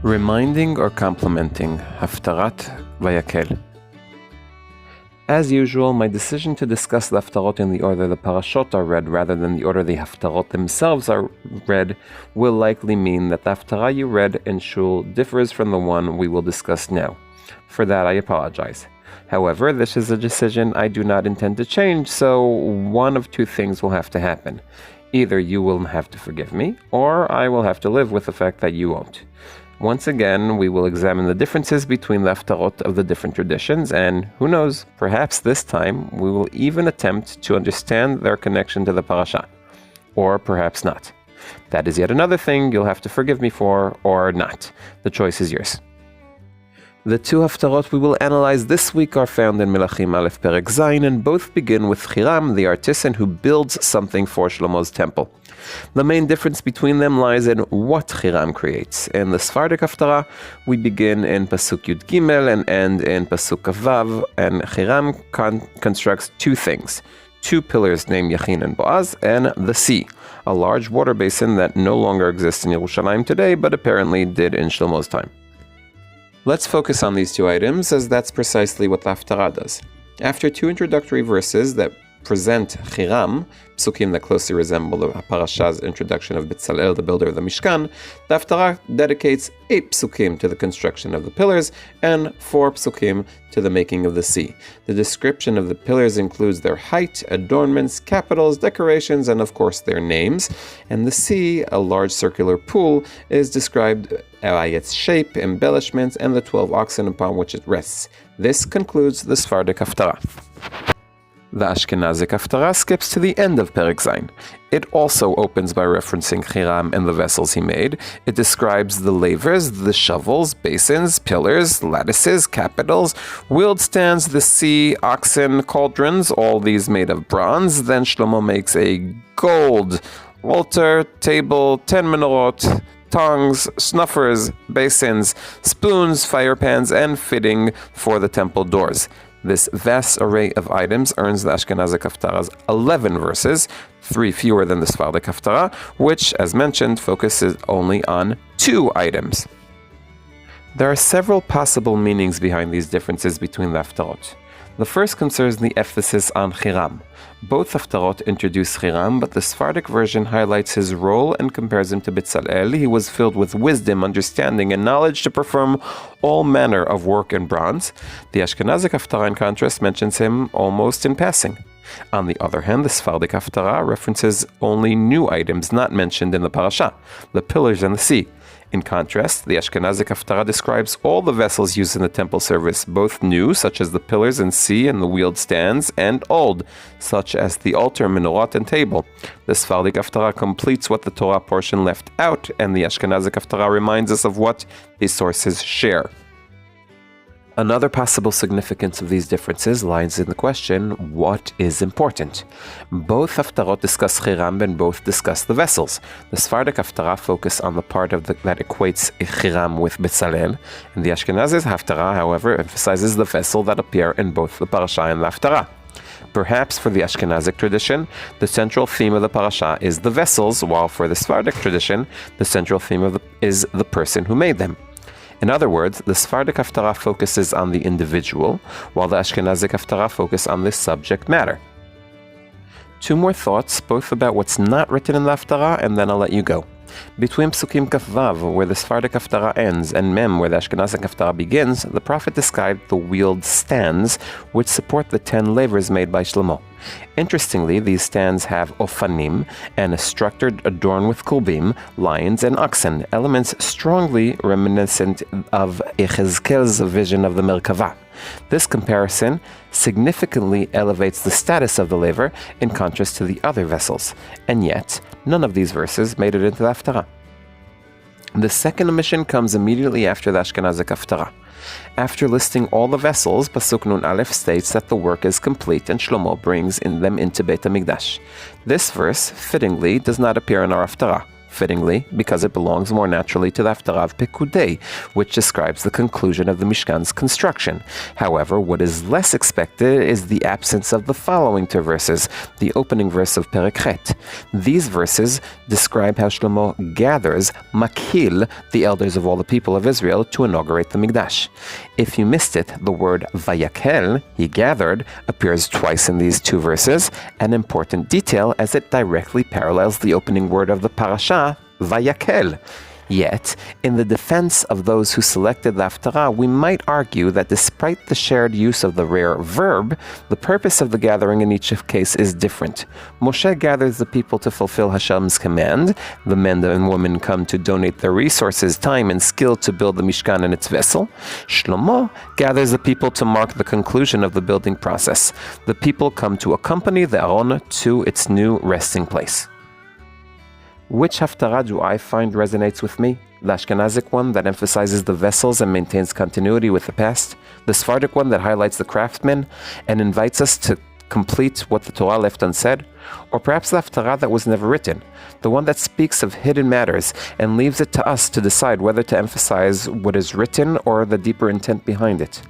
Reminding or complementing, Haftarat, Vayakhel. As usual, my decision to discuss the Haftarot in the order the Parashot are read rather than the order the Haftarot themselves are read will likely mean that the Haftarah you read in Shul differs from the one we will discuss now. For that, I apologize. However, this is a decision I do not intend to change, so one of two things will have to happen. Either you will have to forgive me, or I will have to live with the fact that you won't. Once again, we will examine the differences between the Haftarot of the different traditions, and who knows, perhaps this time we will even attempt to understand their connection to the parasha. Or perhaps not. That is yet another thing you'll have to forgive me for, or not. The choice is yours. The two Haftarot we will analyze this week are found in Melachim Aleph Perek Zayin, and both begin with Hiram, the artisan who builds something for Shlomo's temple. The main difference between them lies in what Hiram creates. In the Sephardic Haftarah, we begin in Pasuk Yud Gimel and end in Pasuk Vav, and Hiram constructs two things. Two pillars named Yachin and Boaz, and the sea, a large water basin that no longer exists in Yerushalayim today, but apparently did in Shlomo's time. Let's focus on these two items, as that's precisely what the Haftarah does. After two introductory verses that present Hiram, psukim that closely resemble the parasha's introduction of Betzalel, the builder of the Mishkan, the Haftarah dedicates 8 psukim to the construction of the pillars and 4 psukim to the making of the sea. The description of the pillars includes their height, adornments, capitals, decorations, and of course their names. And the sea, a large circular pool, is described by its shape, embellishments, and the 12 oxen upon which it rests. This concludes the Sephardic Haftarah. The Ashkenazic Haftarah skips to the end of Perek Zayin. It also opens by referencing Hiram and the vessels he made. It describes the lavers, the shovels, basins, pillars, lattices, capitals, wheeled stands, the sea, oxen, cauldrons, all these made of bronze. Then Shlomo makes a gold altar, table, 10 menorot, tongs, snuffers, basins, spoons, fire pans, and fitting for the temple doors. This vast array of items earns the Ashkenazic Haftarah's 11 verses, 3 fewer than the Sephardic Haftarah, which, as mentioned, focuses only on 2 items. There are several possible meanings behind these differences between the Haftarot. The first concerns the emphasis on Hiram. Both Haftarot introduce Hiram, but the Sephardic version highlights his role and compares him to Betzalel. He was filled with wisdom, understanding, and knowledge to perform all manner of work in bronze. The Ashkenazic Haftarah, in contrast, mentions him almost in passing. On the other hand, the Sephardic Haftarah references only new items not mentioned in the parasha, the pillars and the sea. In contrast, the Ashkenazic Haftarah describes all the vessels used in the temple service, both new, such as the pillars and sea and the wheeled stands, and old, such as the altar, menorot, and table. The Sephardic Haftarah completes what the Torah portion left out, and the Ashkenazic Haftarah reminds us of what these sources share. Another possible significance of these differences lies in the question, what is important? Both Haftarot discuss Hiram and both discuss the vessels. The Sephardic Haftarah focus on the part of that equates Hiram with Betzalel, and the Ashkenazic Haftarah, however, emphasizes the vessel that appear in both the parasha and the Haftarah. Perhaps for the Ashkenazic tradition, the central theme of the parasha is the vessels, while for the Sephardic tradition, the central theme is the person who made them. In other words, the Sephardic Haftarah focuses on the individual, while the Ashkenazic Haftarah focus on the subject matter. 2 more thoughts, both about what's not written in the Haftarah, and then I'll let you go. Between Psukim Kaf Vav, where the Sephardic Haftarah ends, and Mem, where the Ashkenazic Haftarah begins, the prophet described the wheeled stands, which support the 10 lavers made by Shlomo. Interestingly, these stands have ofanim and a structure adorned with kulbim, lions, and oxen, elements strongly reminiscent of Yechezkel's vision of the Merkavah. This comparison significantly elevates the status of the laver in contrast to the other vessels, and yet none of these verses made it into the Haftarah. The second omission comes immediately after the Ashkenazic Haftarah. After listing all the vessels, Pasuk Nun Aleph states that the work is complete and Shlomo brings them into Beit HaMikdash. This verse, fittingly, does not appear in our Haftarah. fittingly, because it belongs more naturally to the Haftarah of Pekudei, which describes the conclusion of the Mishkan's construction. However, what is less expected is the absence of the following two verses, the opening verse of Perek Chet. These verses describe how Shlomo gathers Makhil, the elders of all the people of Israel, to inaugurate the Mikdash. If you missed it, the word Vayakhel, he gathered, appears twice in these two verses, an important detail as it directly parallels the opening word of the parasha, Vayakhel. Yet, in the defense of those who selected the Haftarah, we might argue that despite the shared use of the rare verb, the purpose of the gathering in each case is different. Moshe gathers the people to fulfill Hashem's command. The men and women come to donate their resources, time, and skill to build the Mishkan and its vessel. Shlomo gathers the people to mark the conclusion of the building process. The people come to accompany the Aron to its new resting place. Which Haftarah do I find resonates with me? The Ashkenazic one that emphasizes the vessels and maintains continuity with the past? The Sephardic one that highlights the craftsman and invites us to complete what the Torah left unsaid? Or perhaps the Haftarah that was never written, the one that speaks of hidden matters and leaves it to us to decide whether to emphasize what is written or the deeper intent behind it?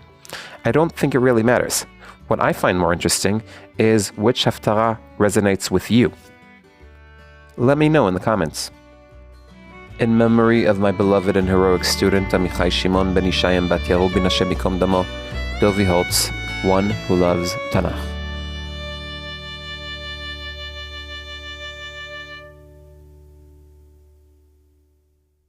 I don't think it really matters. What I find more interesting is which Haftarah resonates with you. Let me know in the comments. In memory of my beloved and heroic student, Amichai Shimon ben Ishayim bat Yerubin Hashem Yikom Damo, Dovi Holtz, one who loves Tanakh.